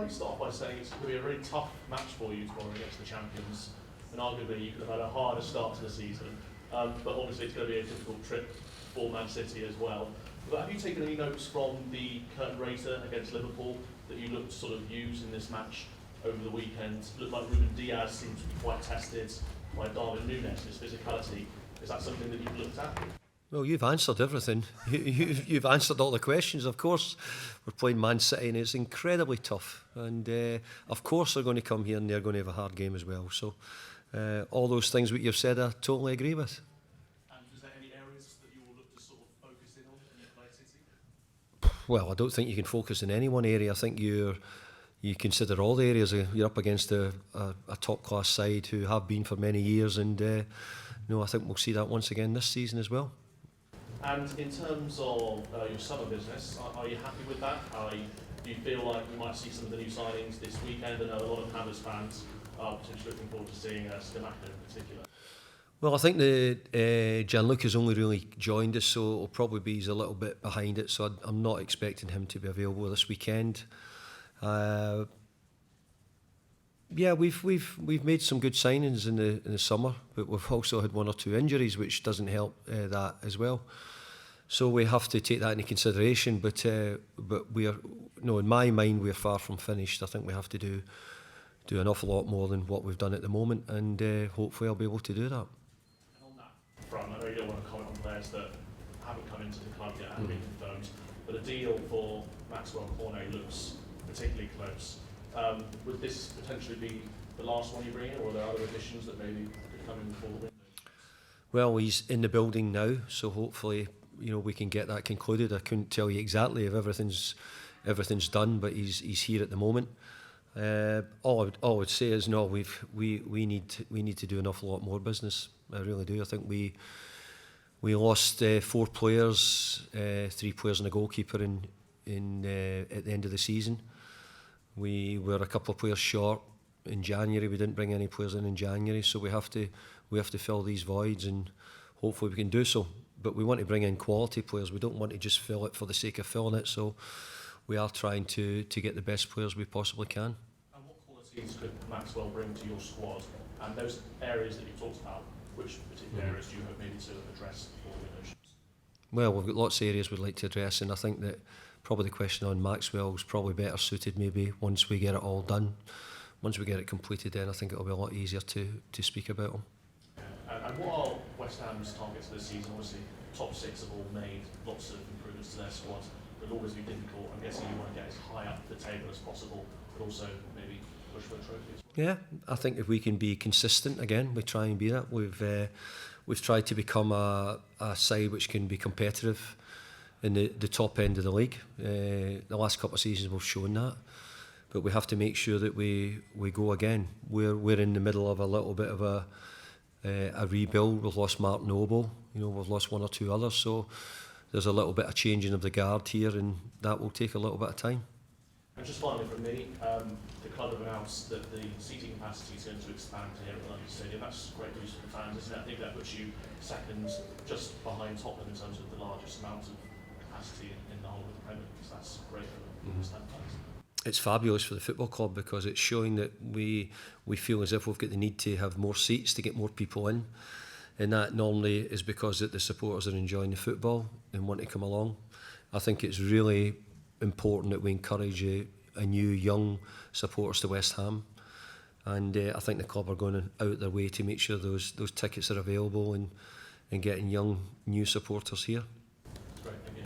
may start by saying it's going to be a really tough match for you tomorrow against the champions, and arguably you could have had a harder start to the season. But obviously it's going to be a difficult trip for Man City as well. But have you taken any notes from the curtain raiser against Liverpool that you look to sort of use in this match over the weekend? It looked like Ruben Diaz seems to be quite tested by Darwin Núñez, his physicality. Is that something that you've looked at? Well, you've answered everything. You've answered all the questions. Of course, we're playing Man City and it's incredibly tough. And of course they're going to come here and they're going to have a hard game as well. So all those things what you've said I totally agree with. And is there any areas that you will look to sort of focus in on when you play City? Well, I don't think you can focus in any one area. I think you consider all the areas. You're up against a top-class side who have been for many years. And I think we'll see that once again this season as well. And in terms of your summer business, are you happy with that? Do you feel like we might see some of the new signings this weekend? I know a lot of Hammers fans are potentially looking forward to seeing Skamaka in particular. Well, I think Gianluca's only really joined us, so it'll probably be he's a little bit behind it. So I'm not expecting him to be available this weekend. Yeah, we've made some good signings in the summer, but we've also had one or two injuries, which doesn't help that as well. So we have to take that into consideration. But we are, in my mind, we're far from finished. I think we have to do an awful lot more than what we've done at the moment, and hopefully I'll be able to do that. And on that front, I know you don't want to comment on players that haven't come into the club yet and been confirmed, but a deal for Maxwell Cornet looks particularly close. Would this potentially be the last one you bring in, or are there other additions that maybe could come in before the window? Well, he's in the building now, so hopefully we can get that concluded. I couldn't tell you exactly if everything's done, but he's here at the moment. All I would say is we need to do an awful lot more business. I really do. I think we lost 4 players, 3 players and a goalkeeper at the end of the season. We were a couple of players short in January. We didn't bring any players in January, so we have to fill these voids, and hopefully we can do so. But we want to bring in quality players. We don't want to just fill it for the sake of filling it. So we are trying to get the best players we possibly can. And what qualities could Maxwell bring to your squad? And those areas that you talked about, which particular areas do you hope maybe to address before the window? Well, we've got lots of areas we'd like to address, and I think that probably the question on Maxwell is probably better suited maybe once we get it all done. Once we get it completed, then I think it'll be a lot easier to speak about him. And what are West Ham's targets for this season? Obviously, top 6 have all made lots of improvements to their squad. It'll always be difficult. I'm guessing you want to get as high up the table as possible, but also maybe push for a trophy as well. Yeah, I think if we can be consistent again, we try and be that. We've tried to become a side which can be competitive in the top end of the league. The last couple of seasons we've shown that, but we have to make sure that we go again. We're in the middle of a little bit of a rebuild. We've lost Mark Noble, we've lost 1 or 2 others, so there's a little bit of changing of the guard here, and that will take a little bit of time. And just finally from me, the club have announced that the seating capacity is going to expand here at the London Stadium. That's great news for the fans, isn't it? I think that puts you second just behind Tottenham in terms of the largest amount of capacity in the whole of the Premier League. So that's great for the stand fans. It's fabulous for the football club because it's showing that we feel as if we've got the need to have more seats to get more people in, and that normally is because that the supporters are enjoying the football and want to come along. I think it's really important that we encourage a new young supporters to West Ham, and I think the club are going out their way to make sure those tickets are available and getting young new supporters here. Great, thank you.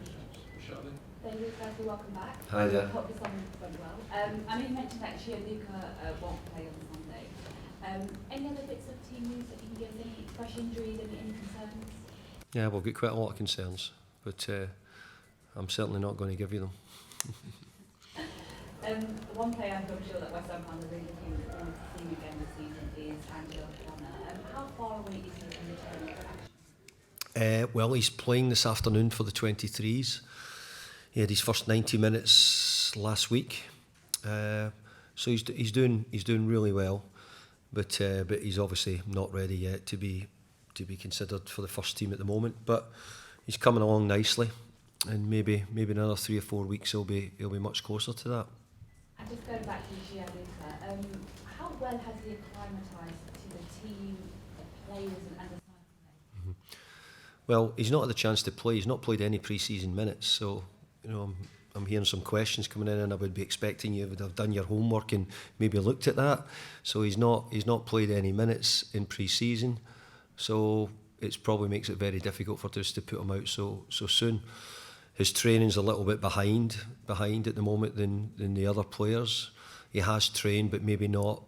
Charlie? David, firstly, welcome back. Hi there. Hope this one went well. I know you mentioned that Gianluca won't play on Sunday. Any other bits of team news that you can give us? Any fresh injuries, any concerns? Yeah, we've got quite a lot of concerns, but I'm certainly not going to give you them. One player I'm sure that West Ham fans are really looking forward to seeing again this season is Angelo Connor. How far away is he from returning to action? Well, he's playing this afternoon for the 23s. He had his first 90 minutes last week, so he's doing really well, but he's obviously not ready yet to be considered for the first team at the moment. But he's coming along nicely, and maybe another 3 or 4 weeks he'll be much closer to that. And just going back to Gianluca, how well has he acclimatised to the team, the players and the side play? Well, he's not had the chance to play. He's not played any pre-season minutes, so I'm hearing some questions coming in, and I would be expecting you would have done your homework and maybe looked at that. So he's not played any minutes in pre-season, so it probably makes it very difficult for us to put him out so soon. His training's a little bit behind at the moment than the other players. He has trained, but maybe not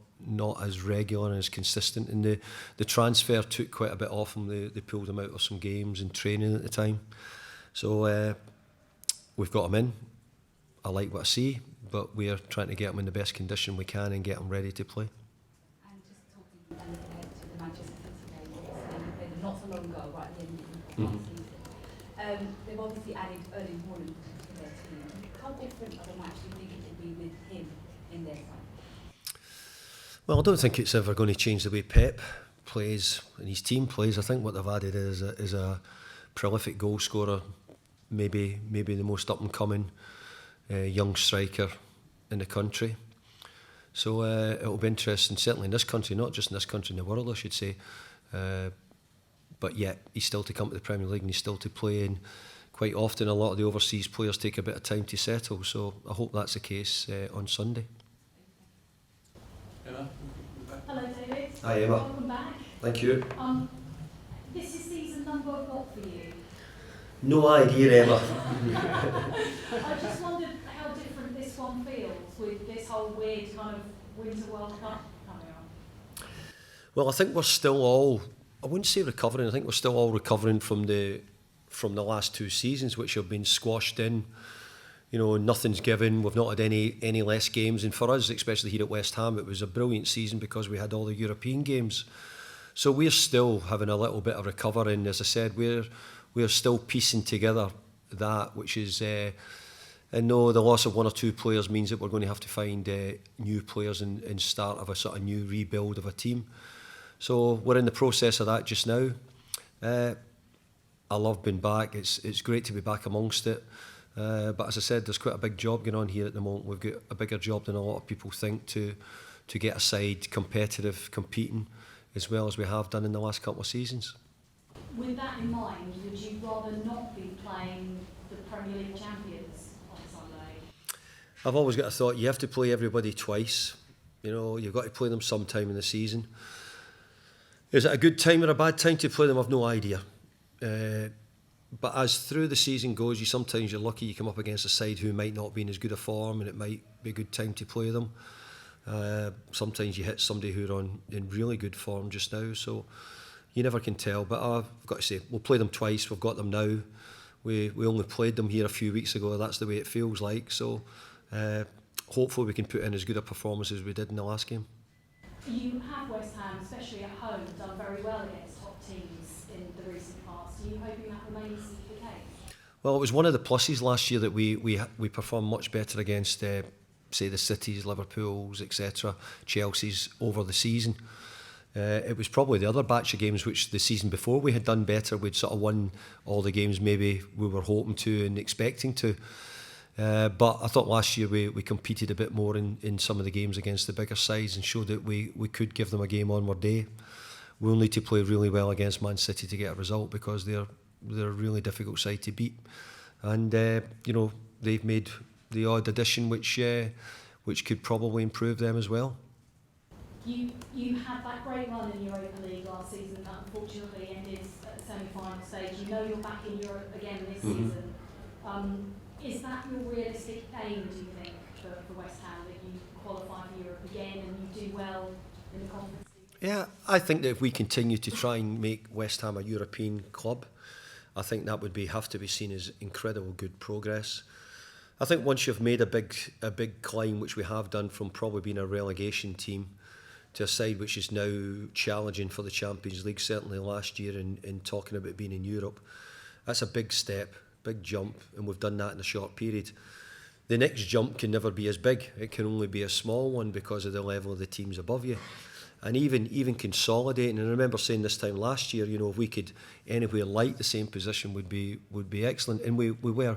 as regular and as consistent. And the transfer took quite a bit off him. They pulled him out of some games and training at the time. So we've got him in. I like what I see, but we're trying to get him in the best condition we can and get him ready to play. And just talking ahead to the Manchester City game, obviously, they played not so long ago, right at the end of the last season. They've obviously added Erling Haaland to their team. How different of a match do you think it will be with him in their side? Well, I don't think it's ever going to change the way Pep plays and his team plays. I think what they've added is a prolific goal scorer, maybe the most up and coming young striker in the country. So it'll be interesting, certainly in this country, not just in this country, in the world, I should say. But yet he's still to come to the Premier League and he's still to play, and quite often a lot of the overseas players take a bit of time to settle, so I hope that's the case on Sunday. Emma? Hello, David. Hi, Emma. Welcome back. Thank you. This is season number what for you? No idea, Emma. I just wondered how different this one feels with this whole weird kind of Winter World Cup coming on. Well, I think we're still all, I wouldn't say recovering, I think we're still all recovering from the last two seasons, which have been squashed in. You know, nothing's given. We've not had any less games, and for us, especially here at West Ham, it was a brilliant season because we had all the European games. So we're still having a little bit of recovery, and as I said, we're still piecing together that, which is, and no, the loss of one or two players means that we're going to have to find new players and start of a sort of new rebuild of a team. So we're in the process of that just now. I love being back. It's great to be back amongst it. But as I said, there's quite a big job going on here at the moment. We've got a bigger job than a lot of people think to get a side competitive, competing, as well as we have done in the last couple of seasons. With that in mind, would you rather not be playing the Premier League champions on Sunday? I've always got a thought, you have to play everybody twice. You know, you've got to play them sometime in the season. Is it a good time or a bad time to play them? I've no idea. But as through the season goes, sometimes you're lucky you come up against a side who might not be in as good a form, and it might be a good time to play them. Sometimes you hit somebody who are in really good form just now, so you never can tell. But I've got to say, we'll play them twice. We've got them now. We only played them here a few weeks ago. That's the way it feels like. So hopefully we can put in as good a performance as we did in the last game. You have West Ham, especially at home, done very well against top teams in the recent past. Are you hoping that remains the case? Well, it was one of the pluses last year that we performed much better against, say, the Cities, Liverpools, etc., Chelsea's over the season. It was probably the other batch of games which the season before we had done better. We'd sort of won all the games maybe we were hoping to and expecting to. But I thought last year we competed a bit more in some of the games against the bigger sides and showed that we could give them a game on our day. We'll need to play really well against Man City to get a result because they're a really difficult side to beat. And they've made the odd addition which could probably improve them as well. You had that great run in Europa League last season that unfortunately ended at the semi-final stage. You know you're back in Europe again this season. Is that your realistic aim, do you think, for West Ham, that you qualify for Europe again and you do well in the Conference League? Yeah, I think that if we continue to try and make West Ham a European club, I think that would have to be seen as incredible good progress. I think once you've made a big climb, which we have done from probably being a relegation team to a side which is now challenging for the Champions League, certainly last year in talking about being in Europe, that's a big step, big jump, and we've done that in a short period. The next jump can never be as big. It can only be a small one because of the level of the teams above you. And even consolidating, and I remember saying this time last year, if we could anywhere like the same position would be excellent. And we were.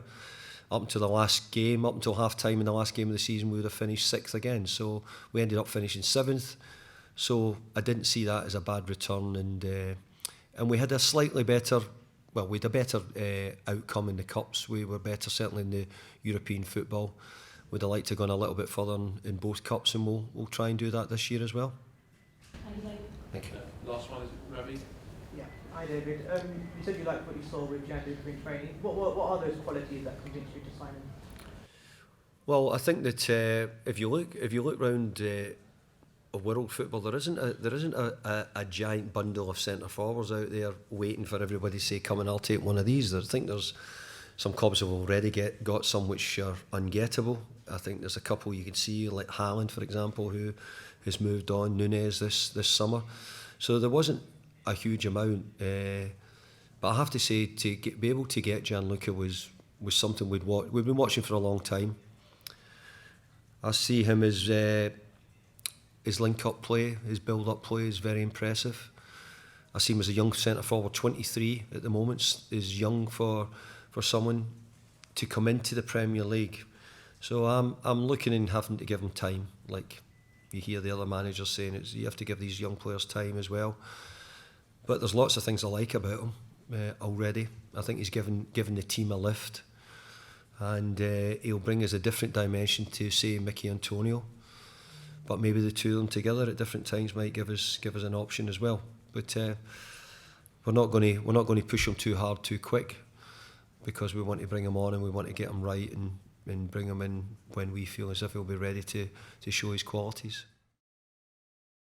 up until the last game, up until half time in the last game of the season, we would have finished 6th again. So we ended up finishing 7th. So I didn't see that as a bad return, and we had a slightly better, well, we had a better outcome in the cups. We were better certainly in the European football. We'd have liked to have gone a little bit further in both cups, and we'll try and do that this year as well. Thank you, David. Thank you. Last one is Ravi. Yeah. Hi, David. You said you liked what you saw with Jan Luca in training. What are those qualities that convinced you to sign him? Well, I think that if you look round world football, there isn't a giant bundle of centre forwards out there waiting for everybody to say, "Come and I'll take one of these." I think there's some clubs have already got some which are ungettable. I think there's a couple you can see, like Haaland, for example, who has moved on. Nunez this summer, so there wasn't a huge amount. But I have to say, be able to get Gianluca was something we've been watching for a long time. I see him as his link-up play, his build-up play is very impressive. I see him as a young centre-forward, 23 at the moment, is young for someone to come into the Premier League. So I'm looking and having to give him time. Like you hear the other managers saying, you have to give these young players time as well. But there's lots of things I like about him already. I think he's given the team a lift, and he'll bring us a different dimension to, say, Mickey Antonio. But maybe the two of them together at different times might give us an option as well. But we're not going to push him too hard too quick, because we want to bring him on and we want to get him right and bring him in when we feel as if he'll be ready to show his qualities.